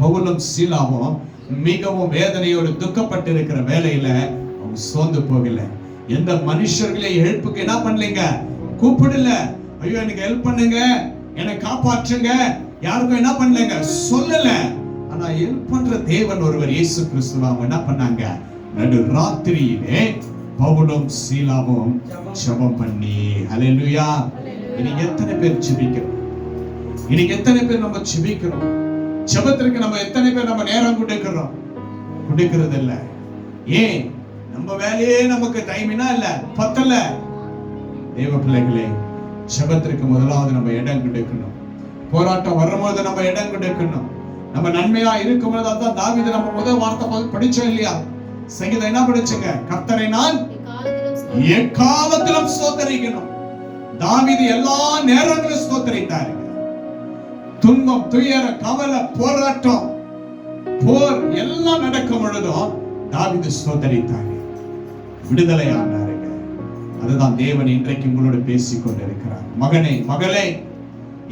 பவுலும் சீலாவும் மிகவும் வேதனையோடு துக்கப்பட்டு இருக்கிற வேலையில அவங்க சோர்ந்து போகல. எந்த மனுஷர்களே ஹெல்ப்புக்கு என்ன பண்ணலீங்க, கூப்பிடல. ஐயோ எனக்கு ஹெல்ப் பண்ணுங்க, என்னை காப்பாற்றுங்க, யாருக்கும் என்ன பண்ணலங்க சொல்லல. ஆனா ஹெல்ப் பண்ற தேவன் ஒருவர் இயேசு கிறிஸ்து. அவங்க என்ன பண்ணாங்க, நடு ராத்திரியிலே பவுலும் சீலாவும் ஜெபம் பண்ணி. ஹல்லேலூயா. இன்னைக்கு எத்தனை பேர் ஜெபிக்கிறோம்? இன்னைக்கு எத்தனை பேர் நம்ம ஜெபிக்கிறோம்? ஜெபத்திற்கு நம்ம எத்தனை பேர் நம்ம நேரம் கொடுக்கிறது இல்ல? ஏன்? நம்ம வேலையே நமக்கு டைமினா இல்ல, பத்தல. தேவ பிள்ளைகளே, ஜெபத்திற்கு முதலாவது நம்ம இடம் கொடுக்கணும். போராட்டம் வரும்போது நம்ம இடம் கொடுக்கணும். நம்ம நன்மையா இருக்கும்போது, அதான் தாவீது நம்ம முதல் வார்த்தை படிச்சோம் இல்லையா? சங்கீதம் என்ன படிச்சங்க? கர்த்தரை நான் எக்காலத்திலும் ஸ்தோத்திரிக்கணும். தாவீது எல்லா நேரங்களும் ஸ்தோத்திரித்தாரு. துன்பம், துயர, கவலை, போராட்டம், போர் எல்லாம் நடக்கும் பொழுதும் தாவீது ஸ்தோத்திரித்தாரு, விடுதலை ஆனாருங்க. அதுதான் தேவன் இன்றைக்கு உங்களோடு பேசிக் கொண்டிருக்கிறார். மகனே, மகளே,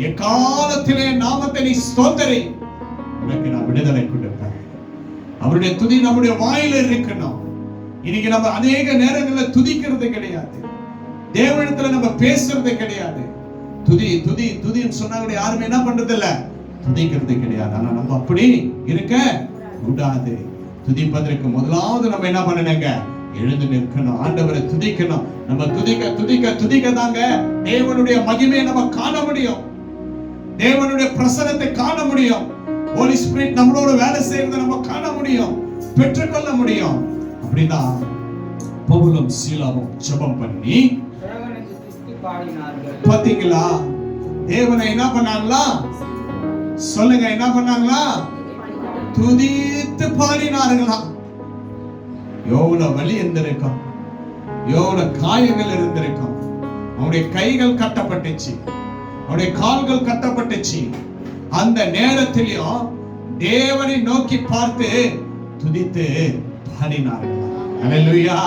எக்காலத்திலே நாமத்தை நீ ஸ்தோத்திரி, உனக்கு நான் விடுதலை கொடுப்பேன். அவருடைய துதி நம்முடைய வாயில இருக்கணும். இன்னைக்கு நம்ம அநேக நேரங்களில் துதிக்கிறது கிடையாது, தேவனிடத்துல நம்ம பேசுறது கிடையாது. துதி துதி துதின்னு சொன்னாங்க, யாருமே என்ன பண்றது இல்ல, துதிக்கிறது கிடையாது. ஆனா நம்ம அப்படி இருக்க கூடாது. துதிப்பதற்கு முதலாவது நம்ம என்ன பண்ணணுங்க, எழுந்து நிற்கணும், ஆண்டவரை துதிக்கணும். நம்ம துதிக்க துதிக்க துதிக்க தாங்க தேவனுடைய மகிமையை நம்ம காண முடியும், தேவனுடைய பிரசன்னத்தை காண முடியும். ஹோலி ஸ்பிரிட் நம்மளோட வேலை செய்யறதை நம்ம காண முடியும், பெற்றுக்கொள்ள முடியும். அப்படிதான் பவுலும் சீலாவும் ஜெபம் பண்ணி பாத்தீங்களா, தேவனை என்ன பண்ணாங்களா? சொல்லுங்க, என்ன பண்ணாங்களா? துதித்து பாடினார்களா. எவ்வளவு வலி இருந்திருக்கும், எவ்வளவு காயங்கள் இருந்திருக்கும். அவருடைய கைகள் கட்டப்பட்டுச்சு, அவருடைய கால்கள் கட்டப்பட்டுச்சு. அந்த நேரத்திலும் தேவனை நோக்கி பார்த்து துதித்து பாடினார்கள். அல்லேலூயா.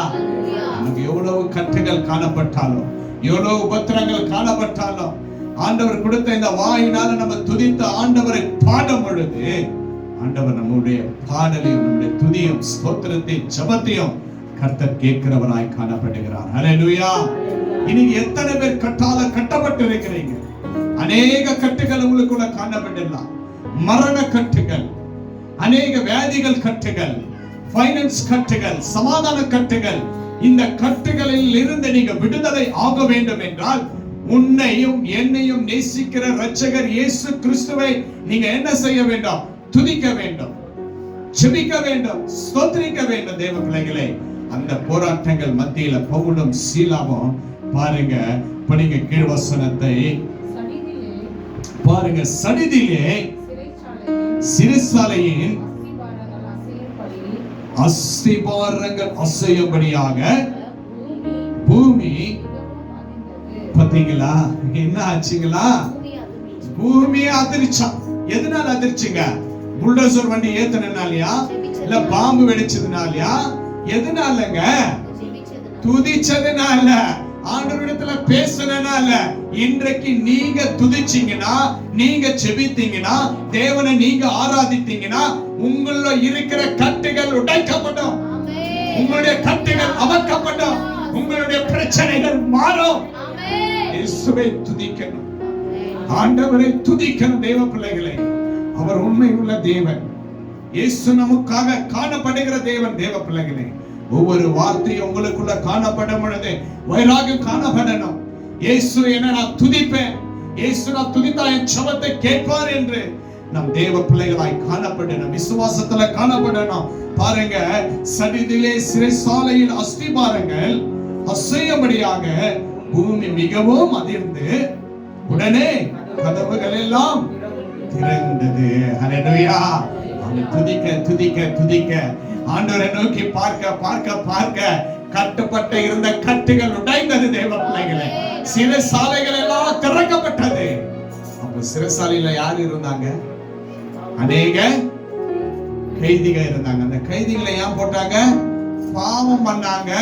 நமக்கு எவ்வளவு கட்டுகள் காணப்பட்டாலும், எவ்வளவு உபத்திரங்கள் காணப்பட்டாலும், ஆண்டவர் கொடுத்த இந்த வாயினால நம்ம துதித்த ஆண்டவரை பாடும் பொழுது, ஆண்டவர் நம்முடைய பாடலையும் நம்முடைய துதியும் ஸ்தோத்திரத்தையும் ஜெபத்தையும் கர்த்தர் கேட்கிறவராய் காணப்படுகிறார். அல்லேலூயா. இன்னைக்கு எத்தனை பேர் கட்டால கட்டப்பட்டு இருக்கிறீங்க? அநேக கட்டுகள் உங்களுக்குள்ள காணப்படலாம். மரண கட்டுகள், அநேக வியாதிகள் கட்டுகள், ஃபைனான்ஸ் கட்டுகள், சமாதான கட்டுகள். இந்த கட்டுகளில் இருந்து நீங்க விடுதலை ஆக வேண்டும் என்றால், உன்னையும் என்னையும் நேசிக்கிற இரட்சகர் இயேசு கிறிஸ்துவை நீங்க என்ன செய்ய வேண்டும்? துதிக்க வேண்டும், ஜெபிக்க வேண்டும், ஸ்தோத்திரிக்க வேண்டும். தேவ பிள்ளைகளே, அந்த போராட்டங்கள் மத்தியில பவுலும் சீலாவும் பாருங்க, படிங்க கீழ்வசனத்தை பாருங்க. சடிதிலே சிறைச்சாலையின் அஸ்திபாரங்கள் அசையும்படியாக பூமி, பாத்தீங்களா என்ன ஆச்சுங்களா? பூமியே அதிர்ச்சா. எதனால அதிர்ச்சிங்க? புல்டோசர் வண்டி ஏத்துனாலயா, இல்ல பாம்பு வெடிச்சதுனாலயா? எதனாலங்க? துதிச்சதுனால, ஆண்டவரிடத்துல பேசுனனால. இன்றைக்கு நீங்க துதிச்சீங்கன்னா, நீங்க ஜெபித்தீங்கன்னா, தேவனை நீங்க ஆராதித்தீங்கன்னா, உங்கள இருக்கிற கட்டுகள் உடைக்கப்படும், உங்களுடைய கட்டுகள் அமர்க்கப்படும், உங்களுடைய பிரச்சனைகள் மாறும். இயேசுவை துதிக்கணும், ஆண்டவரை துதிக்கணும். தேவ பிள்ளைகளே, அவர் உண்மை உள்ள தேவன். இயேசு நமக்காக காணப்படுகிற தேவன். தேவ பிள்ளைகளே, ஒவ்வொரு வார்த்தையும் உங்களுக்குள்ள காணப்படும் பொழுது வைராகியம் காணப்படணும். இயேசு என்ன நான் துதிப்பேன், இயேசு நான் துதித்தா என் ஜெபத்தை கேட்பார் என்று நம் தேவ பிள்ளைகளாய் காணப்படணும், விசுவாசத்துல காணப்படணும். பாருங்க, சடிதிலே சிறைச்சாலையின் அஸ்திபாரங்கள் அசையும்படியாக பூமி மிகவும் அதிர்ந்து உடனே கதவுகள் எல்லாம் திறந்தது. ஹல்லேலூயா. துதிக்க துதிக்க துதிக்க, ஆண்டவரை நோக்கி பார்க்க பார்க்க பார்க்க கட்டுப்பட்ட இருந்த கட்டுகள் உடைந்தது. தேவ பிள்ளைகளே, சிறைச்சாலைகள் எல்லாம் திறக்கப்பட்டது. அப்ப சிறைச்சாலையில யாரு இருந்தாங்க? அநேக கைதிகள் இருந்தாங்க. அந்த கைதிகளை ஏன் போட்டாங்க? பாவம் பண்ணாங்க,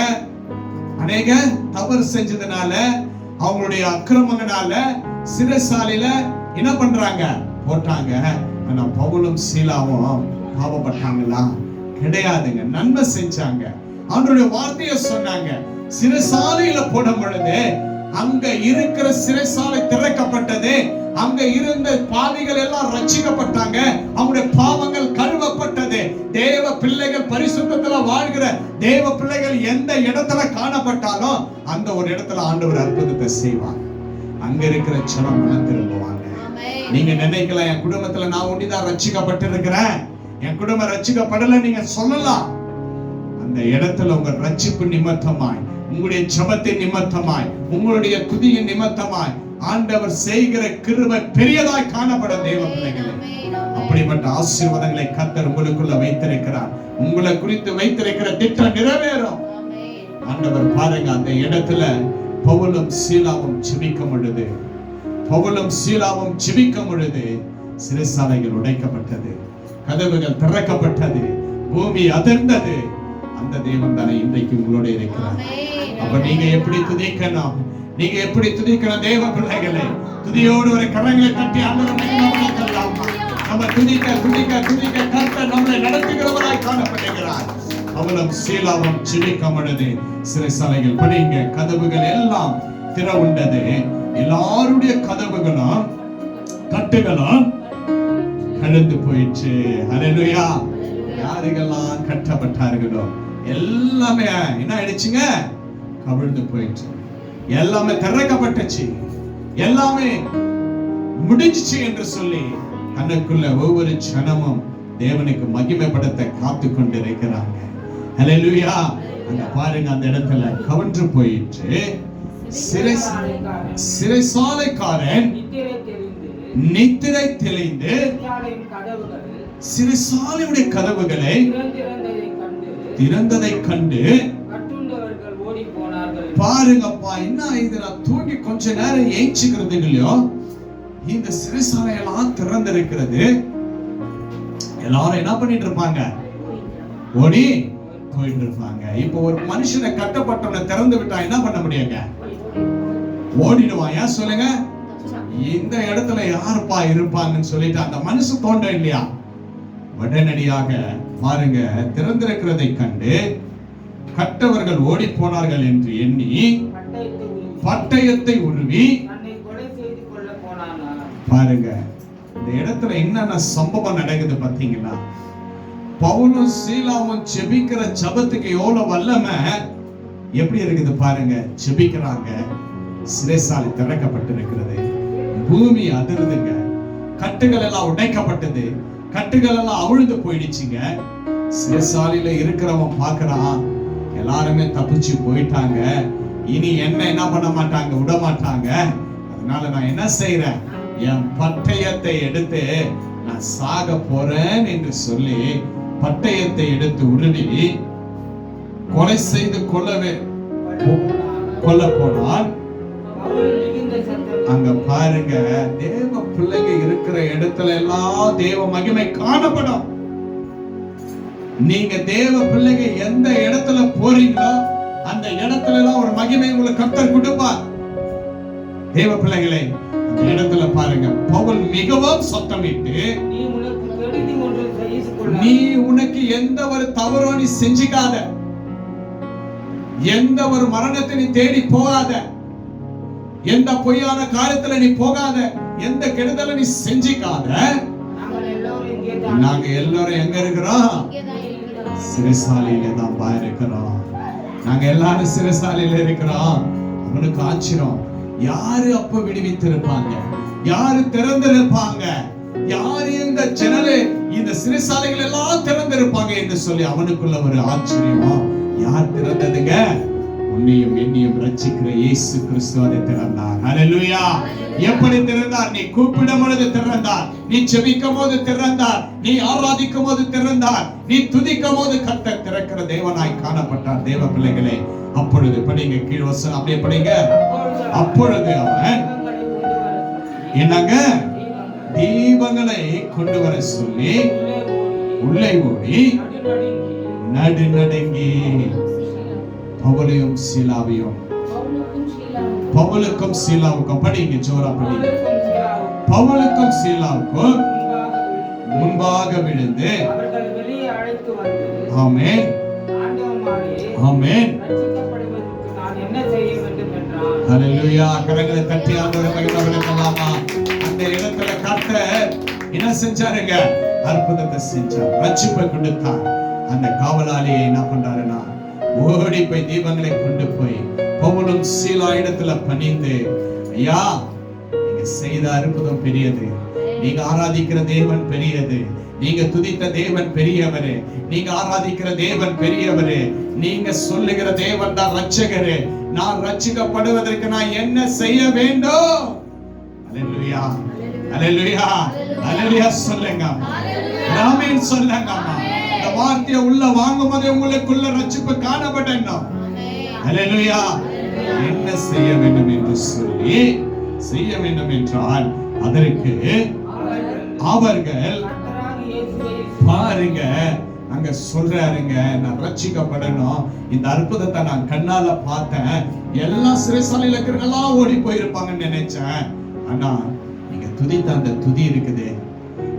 அநேக தவறு செஞ்சதுனால, அவங்களுடைய அக்கிரமங்களால சிறைச்சாலையில என்ன பண்றாங்க? போட்டாங்க. ஆனா பவுலும் சீலாவும் பாவப்பட்டாங்களா? கிடையாதுங்க. நன்மை செஞ்சாங்க. அவருடைய வார்த்தையை சொன்னாங்க. சிறைசாலையில போடும் பொழுது அங்க இருக்கிற சிறைசாலை திறக்கப்பட்டது. அங்க இருந்த பாவிகள் எல்லாம் ரட்சிக்கப்பட்டாங்க. அவங்களுடைய பாவங்கள் கழுவப்பட்டது. தேவ பிள்ளைகள், பரிசுத்தத்துல வாழ்கிற தேவ பிள்ளைகள் எந்த இடத்துல காணப்பட்டாலும் அந்த ஒரு இடத்துல ஆண்டவர் அற்புதத்தை செய்வாங்க. அங்க இருக்கிற ஜனம் மனம் திரும்புவாங்க. நீங்க நினைக்கலாம், என் குடும்பத்துல நான் ஒண்டிதான் ரட்சிக்கப்பட்டு இருக்கிறேன், என் குடும்பம் ரட்சிக்கப்படல நீங்க சொல்லலாம். அந்த இடத்துல உங்க ரட்சிப்பு நிமித்தமாய், உங்களுடைய ஜெபத்தின் நிமித்தமாய், உங்களுடைய துதியின் நிமித்தமாய் ஆண்டவர் செய்கிற கிருபை பெரியதாய் காணப்படும் தேவ பிள்ளைகளே. அப்படிப்பட்ட ஆசீர்வாதங்களை கர்த்தர் உங்களுக்குள்ள வைத்திருக்கிறார். உங்களை குறித்து வைத்திருக்கிற திட்டம் நிறைவேறும். ஆண்டவர் பாருங்க, அந்த இடத்துல பவுலும் சீலாவும் ஜெபிக்கும் பொழுது, பவுலும் சீலாவும் ஜெபிக்கும் பொழுது சிறைசாலைகள் உடைக்கப்பட்டது, கதவுகள் திறக்கப்பட்டது, பூமி அதிர்ந்தது. அந்த தேவன் தானே இன்றைக்கு உங்களோட இருக்கிறார். அப்ப நீங்க எப்படி துதிக்கணும்? நீங்க எப்படி துதிக்கணும்? தேவ பிள்ளைகளே, துதியோடு ஒரு கரங்களை தட்டி ஆண்டவரை நம்ம துதிக்க துதிக்க துதிக்க கர்த்தர் நம்மளை நடத்துகிறவராய் காணப்படுகிறார். அவளும் சீலாவும் ஜெபிக்கும் பொழுது சிறைசாலைகள் படிங்க, கதவுகள் எல்லாம் திறவுண்டது. எல்லாருடைய கதவுகளும் கட்டுகளும் கழுந்து போயிடுச்சு. ஹல்லேலூயா. யாருக்கெல்லாம் கட்டப்பட்டார்களோ எல்லாமே என்ன ஆயிடுச்சுங்க? கவிழ்ந்து போயிடுச்சு. எல்லாமே திறக்கப்பட்டுச்சு, எல்லாமே முடிஞ்சிச்சு என்று சொல்லி தனக்குள்ள ஒவ்வொரு ஜனமும் தேவனுக்கு மகிமைப்படுத்த காத்து கொண்டு இருக்கிறாங்க. ஹல்லேலூயா. அங்க பாருங்க, அந்த இடத்துல கவிழ்ந்து போயிடுச்சு. சிறைசாலைக்காரன் நித்திரை தெளிந்து சிறைசாலையுடைய கதவுகளை திறந்ததை கண்டு பாருங்கப்பா, என்ன இது, நான் தூங்கி கொஞ்ச நேரம் ஏஞ்சிக்கிறது இல்லையோ, இந்த சிறைசாலையெல்லாம் திறந்திருக்கிறது. எல்லாரும் என்ன பண்ணிட்டு இருப்பாங்க? ஓடி போயிட்டு இருப்பாங்க. இப்போ ஒரு மனுஷனை கட்டப்பட்டவனை திறந்து விட்டா என்ன பண்ண முடியுங்க? ஓடிடுவான். ஏன் சொல்லுங்க? இந்த இடத்துல யாருப்பா இருப்பாங்கன்னு சொல்லிட்டு அந்த மனசு தோன்றும் இல்லையா? உடனடியாக பாருங்க, திறந்திருக்கிறதை கண்டு கட்டவர்கள் ஓடி போனார்கள் என்று எண்ணி பட்டயத்தை உருவி பாருங்க, இந்த இடத்துல என்னென்ன சம்பவம் நடக்குது பாத்தீங்களா? பவுலும் சீலாவும் ஜெபிக்கிற ஜெபத்துக்கு எவ்வளவு வல்லமை எப்படி இருக்குது பாருங்க. ஜெபிக்கிறாங்க, சிறைசாலை திறக்கப்பட்டிருக்கிறது, பூமி அதிருதுங்க, கட்டுகள் எல்லாம் உடைக்கப்பட்டது, கட்டுகள் எல்லாம் அவிழ்ந்து போயிடுச்சுங்க. சிறைசாலையில இருக்கிறவன் பாக்குறான், எல்லாருமே தப்பிச்சு போயிட்டாங்க, இனி என்ன பண்ண மாட்டாங்க, விட மாட்டாங்க. அதனால நான் என்ன செய்யறேன்? என் பட்டயத்தை எடுத்து நான் சாக போறேன் என்று சொல்லி பட்டயத்தை எடுத்து உருவி கொலை செய்து கொல்ல போனான். அங்க பாருங்க, தேவ பிள்ளைங்க இருக்கிற இடத்துல எல்லாம் தேவ மகிமை காணப்படும். நீங்க தேவ பிள்ளைங்க எந்த இடத்துல போறீங்களோ அந்த இடத்துல எல்லாம் ஒரு மகிமை உங்களுக்கு கர்த்தர் கொடுப்பார். தேவ பிள்ளைகளே, அந்த இடத்துல பாருங்க, பவுல் மிகவும் சத்தமிட்டு, நீ உனக்கு எந்த ஒரு தவறும் நீ செஞ்சிக்காத, எந்த ஒரு மரணத்தை நீ தேடி போகாத, எந்த பொய்யான காரியத்துல நீ போகாத, எந்த கெடுதலை நீ செஞ்சிக்காத. நாங்க எல்லாரும் எங்க இருக்கிறோம்? சிறைசாலையில தான் இருக்கிறோம். நாங்க எல்லாரும் சிறைசாலையில இருக்கிறோம். அவனுக்கு ஆச்சரியம், யாரு அப்ப விடுவித்திருப்பாங்க? யாரு திறந்திருப்பாங்க? யாரு இந்த ஜன்னலை, இந்த சிறைசாலைகள் எல்லாம் திறந்திருப்பாங்க என்று சொல்லி அவனுக்குள்ள ஒரு ஆச்சரியம். யார் திறந்ததுங்க? உன்னையும் என்னையும் ரட்சிக்கிற இயேசு கிறிஸ்து அதை திறந்தார். ஹல்லேலூயா. எப்படி திறந்தார்? நீ கூப்பிடும் பொழுது திறந்தார், நீ ஜெபிக்கும் போது திறந்தார், நீ ஆராதிக்கும் போது திறந்தார், நீ துதிக்கும் போது கர்த்தர் திறக்கிற தேவனாய் காணப்பட்டார். தேவ பிள்ளைகளே, அப்பொழுது படிங்க, கீழ் வசனம் அப்படியே படிங்க. அப்பொழுது அவன் என்னங்க? தீபங்களை கொண்டு வர சொல்லி உள்ளே ஓடி நடுநடுங்கி பவுலையும் சீலாவையும், பவுலுக்கும் சீலாவுக்கும் படிங்க, ஜோரா படி. பவுலுக்கும் சீலாவுக்கும் முன்பாக விழுந்து அவர்கள் வெளியே அழைத்து வந்து ஆமென் ஆமென் நான் என்ன செய்ய வேண்டும் என்றான். ஹல்லேலூயா. கரங்களை தட்டி ஆண்டவரை மகிமைப்படுத்தலாமா? அந்த இடத்துல கர்த்தர் என்ன செஞ்சாருங்க? அற்புதத்தை செஞ்சார், ரட்சிப்பை கொடுத்தார். அந்த காவலாளியை என்ன பண்றாருன்னா ஓடி போய் தீபங்களை கொண்டு போய் பவுலும் சீலா இடத்துல பணிந்து, ஐயா நீங்க செய்த அற்புதம் பெரியது, நீங்க ஆராதிக்கிற தேவன் பெரியது, நீங்க துதித்த தேவன் பெரியவரே, நீங்க ஆராதிக்கிற தேவன் பெரியவரே, நீங்க சொல்லுகிற தேவன் தான் ரட்சகரே, நான் ரட்சிக்கப்படுவதற்கு நான் என்ன செய்ய வேண்டும்? அல்லேலூயா அல்லேலூயா அல்லேலூயா சொல்லுங்க, ஆமென் சொல்லுங்க. இந்த வார்த்தையை உள்ள வாங்கும்போது உங்களுக்குள்ள ரட்சிப்பு காணப்படணும். அல்லேலூயா. என்ன செய்ய வேண்டும் என்று சொல்லி செய்ய வேண்டும் என்றால் அதற்கு அவர்கள் பாருங்க அங்க சொல்றாருங்க, நான் ரட்சிக்கப்படணும், இந்த அற்புதத்தை நான் கண்ணால பார்த்தேன், எல்லா சிறைசாலையில இருக்கிறவங்களாம் ஓடி போயிருப்பாங்கன்னு நினைச்சேன். ஆனா நீங்க துதித்த அந்த துதி இருக்குதே,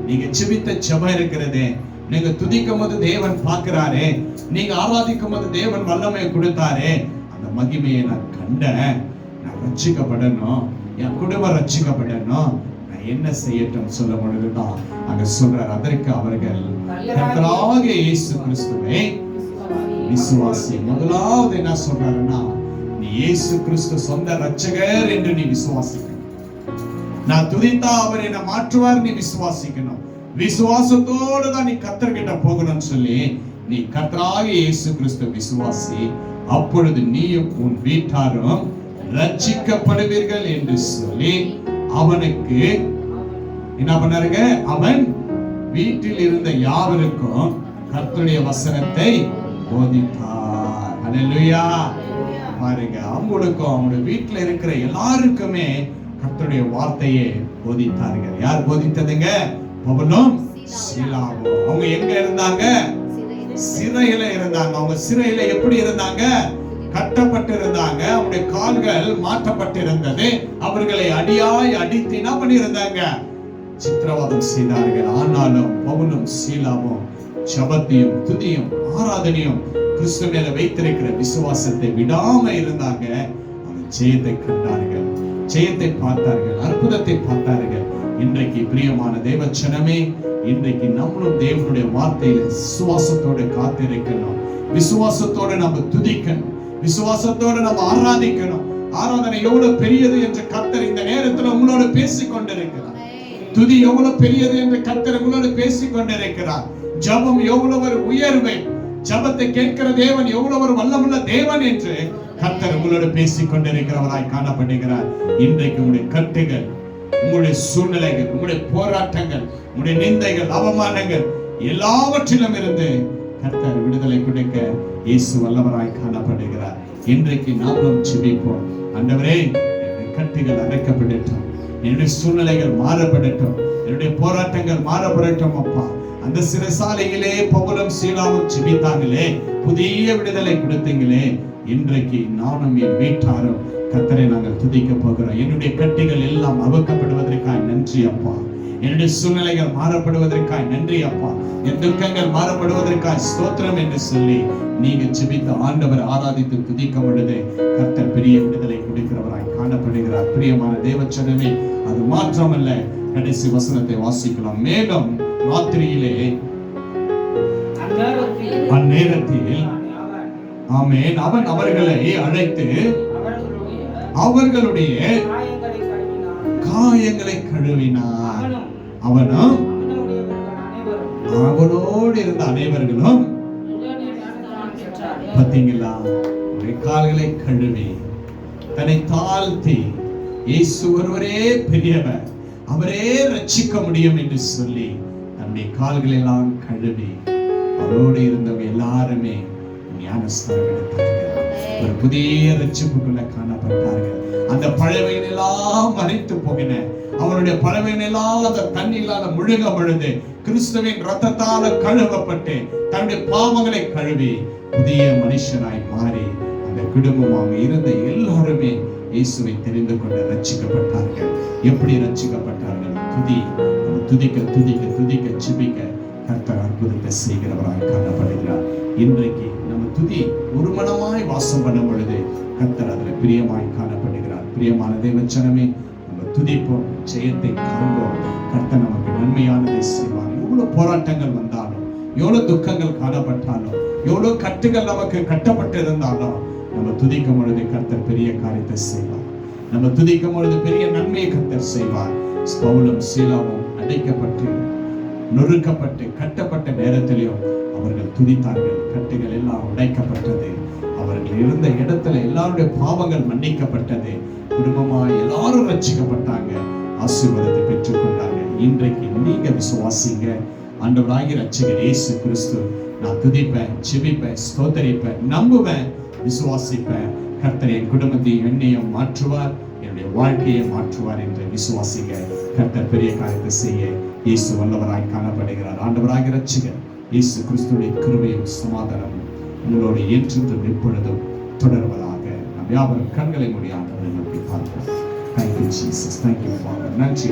நீங்க செபித்த செபம் இருக்கிறதே, நீங்க துதிக்கும் போது தேவன் பார்க்கிறாரே, நீங்க ஆராதிக்கும் போது தேவன் வல்லமையை கொடுத்தாரே, அந்த மகிமையை நான் கண்டேன். நான் ரட்சிக்கப்படணும், என் குடும்பம் ரட்சிக்கப்படணும், நான் என்ன செய்யட்டும் சொல்லும் பொழுதுதான் அங்க சொல்றார், அதற்கு அவர்கள் கர்த்தராகிய இயேசு கிறிஸ்துவை விசுவாசி. முதலாவது என்ன சொல்றாருன்னா, நீ இயேசு கிறிஸ்து சொந்த ரட்சகர் என்று நீ விசுவாசிக்கணும். நான் துதித்தா அவர் என்ன மாற்றுவார், நீ விசுவாசிக்கணும். விசுவாசத்தோடு தான் நீ கர்த்தர்கிட்ட போகணும்னு சொல்லி நீ கர்த்தராகிய இயேசு கிறிஸ்து விசுவாசி, அப்பொழுது நீயும் உன் வீட்டாரும் ரட்சிக்கப்படுவீர்கள் என்று சொல்லி அவனுக்கு என்ன பண்ணாருங்க? அவன் வீட்டில் இருந்த யாவருக்கும் கர்த்தருடைய வசனத்தை போதித்தார். அல்லேலூயா. பாருங்க, அவங்களுக்கும் அவங்க வீட்டில் இருக்கிற எல்லாருக்குமே கர்த்தருடைய வார்த்தையை போதித்தார்கள். யார் போதித்ததுங்க? பவுலும் சீலாவும். அவங்க எங்க இருந்தாங்க? சிறையில இருந்தாங்க. அவங்க சிறையில எப்படி இருந்தாங்க? கட்டப்பட்டு இருந்தாங்க. அவருடைய கால்கள் மாற்றப்பட்டிருந்தது. அவர்களை அடியாய் அடித்து என்ன பண்ணியிருந்தாங்க? சித்திரவதம் செய்தார்கள். ஆனாலும் பவுலும் சீலாவும் ஜெபத்தையும் துதியும் ஆராதனையும் கிறிஸ்து மேல வைத்திருக்கிற விசுவாசத்தை விடாம இருந்தாங்க. அவங்க ஜெயத்தை கண்டார்கள், ஜெயத்தை பார்த்தார்கள், அற்புதத்தை பார்த்தார்கள். இன்றைக்கு பிரியமான தேவச்சனமே, இன்றைக்கு நம்மளும் தேவனுடைய வார்த்தையில விசுவாசத்தோடு காத்திருக்கணும். விசுவாசத்தோடு நம்ம துதிக்கணும், விசுவாசத்தோடு நம்ம ஆராதிக்கணும். ஆராதனை எவ்வளவு பெரியது என்று கர்த்தர் இந்த நேரத்தில் உங்களோடு பேசிக் கொண்டிருக்கிறார். துதி எவ்வளவு பெரியது என்று கர்த்தர் உங்களோடு பேசிக் கொண்டிருக்கிறார். ஜெபம் எவ்வளவு ஒரு உயர்வை, ஜெபத்தை கேட்கிற தேவன் எவ்வளவு ஒரு வல்லமுள்ள தேவன் என்று கர்த்தர் உங்களோடு பேசிக் கொண்டிருக்கிறவராய் காணப்படுகிறார். இன்றைக்கு உங்களுடைய கட்டுகள், உங்களுடைய சூழ்நிலைகள், உங்களுடைய போராட்டங்கள், உங்களுடைய நிந்தைகள், அவமானங்கள் எல்லாவற்றிலும் இருந்து கர்த்தர் விடுதலை கொடுக்க இயேசு வல்லவராய் காணப்படுகிறார். இன்றைக்கு நாமும் ஜெபிப்போம். ஆண்டவரே, என்னுடைய கட்டுகள் அடைக்கப்படட்டும், என்னுடைய சூழ்நிலைகள் மாறப்படட்டும், என்னுடைய போராட்டங்கள் மாறப்படட்டும். அப்பா, அந்த சிறைசாலையிலே பவுலும் சீலாவும் ஜெபித்தாங்களே, புதிய விடுதலை கொடுத்தீங்களே, இன்றைக்கு நானும் என் வீட்டாரும் கர்த்தரை நாங்கள் துதிக்க போகிறோம். என்னுடைய கட்டுகள் எல்லாம் அவுக்கப்படுவதற்காக நன்றி அப்பா. என்னுடைய சூழ்நிலைகள் மாறப்படுவதற்காக நன்றி அப்பா. என் துக்கங்கள் மாறப்படுவதற்காக ஸ்தோத்திரம் என்று சொல்லி நீங்க ஜெபித்த ஆண்டவர் ஆராதித்து துதிக்கும் பொழுது கர்த்தர் பெரிய விடுதலை கொடுக்கிறவராய் காணப்படுகிறார். பிரியமான தேவச்சனமே, அது மாற்றமல்ல. கடைசி வசனத்தை வாசிக்கலாம். மேலும் ராத்திரியிலே அந்நேரத்தில் ஆமென் அவன் அவர்களை அழைத்து அவர்களுடைய காயங்களை கழுவினார். அவனும் அவனோடு இருந்த அனைவர்களும் பார்த்தீங்களா, கால்களை கழுவி தன்னை தாழ்த்தி இயேசு ஒருவரே பெரியவர், அவரே ரட்சிக்க முடியும் என்று சொல்லி தன்னுடைய கால்களை எல்லாம் கழுவி அவரோடு இருந்தவங்க எல்லாருமே ஞானஸ்தானம் எடுத்தார்கள். ஒரு புதிய ரட்சிப்புக்குள்ள காணப்பட்டார்கள். அந்த பழவையின் எல்லாம் மறைத்து போகின, அவருடைய பழவையின் எல்லாம் அந்த தண்ணீரால முழுக பொழுது கிறிஸ்துவின் ரத்தத்தால கழுவப்பட்டு தன்னுடைய பாவங்களை கழுவி புதிய மனுஷனாய் மாறி அந்த குடும்பம் அவங்க இருந்த எல்லாருமே இயேசுவை தெரிந்து கொண்டு ரட்சிக்கப்பட்டார்கள். எப்படி ரட்சிக்கப்பட்டார்கள்? துதி, துதிக்க துதிக்க துதிக்க ஜெபிக்க கர்த்தர் அற்புதத்தை செய்கிறவராய் காணப்படுகிறார். இன்றைக்கு நம்ம துதி ஒரு மனமாய் வாசம் பண்ணும் பொழுது கர்த்தர் அதில் பிரியமாய் காணப்படுகிறார். பிரியமான தேவச்சனமே, நம்ம துதிப்போம், ஜெயத்தை காண்போம். கர்த்தர் நமக்கு நன்மையானதை செய்வார். எவ்வளவு போராட்டங்கள் வந்தாலும், எவ்வளவு துக்கங்கள் காணப்பட்டாலும், எவ்வளவு கட்டுகள் நமக்கு கட்டப்பட்டு இருந்தாலும், நம்ம துதிக்கும் பொழுது கர்த்தர் பெரிய காரியத்தை செய்வார். நம்ம துதிக்கும் பொழுது பெரிய நன்மையை கர்த்தர் செய்வார். பவுலும் சீலாவும் அடைக்கப்பட்டு நொறுக்கப்பட்டு கட்டப்பட்ட நேரத்திலும் அவர்கள் துதித்தார்கள். கட்டுகள் எல்லாம் உடைக்கப்பட்டது. அவர்கள் இருந்த இடத்துல எல்லாருடைய பாவங்கள் மன்னிக்கப்பட்டது. குடும்பமாய் எல்லாரும் ரட்சிக்கப்பட்டாங்க, ஆசீர்வாதத்தை பெற்றுக் கொண்டாங்க. இன்றைக்கு நீங்க விசுவாசிங்க. ஆண்டவராகிய ரட்சகர் இயேசு கிறிஸ்து, நான் துதிப்பேன், ஜெபிப்பேன், ஸ்தோத்தரிப்பேன், நம்புவேன், விசுவாசிப்பேன். கர்த்தர் என் குடும்பத்தையும் என்னையும் மாற்றுவார், என்னுடைய வாழ்க்கையை மாற்றுவார் என்று விசுவாசிங்க. கர்த்தர் பெரிய காரியத்தை செய்ய இயேசு வல்லவராய் காணப்படுகிறார். ஆண்டவராகிய ரட்சகர் இயேசு கிறிஸ்துவின் கிருபையும் சமாதானமும் உங்களோடு என்றென்றும் எப்பொழுதும் தொடர்வதாக. நம் யாவரும் கண்களை மூடி ஆண்டவரை நோக்கி பார்ப்போம். Thank you Jesus. Thank you Father. நன்றி.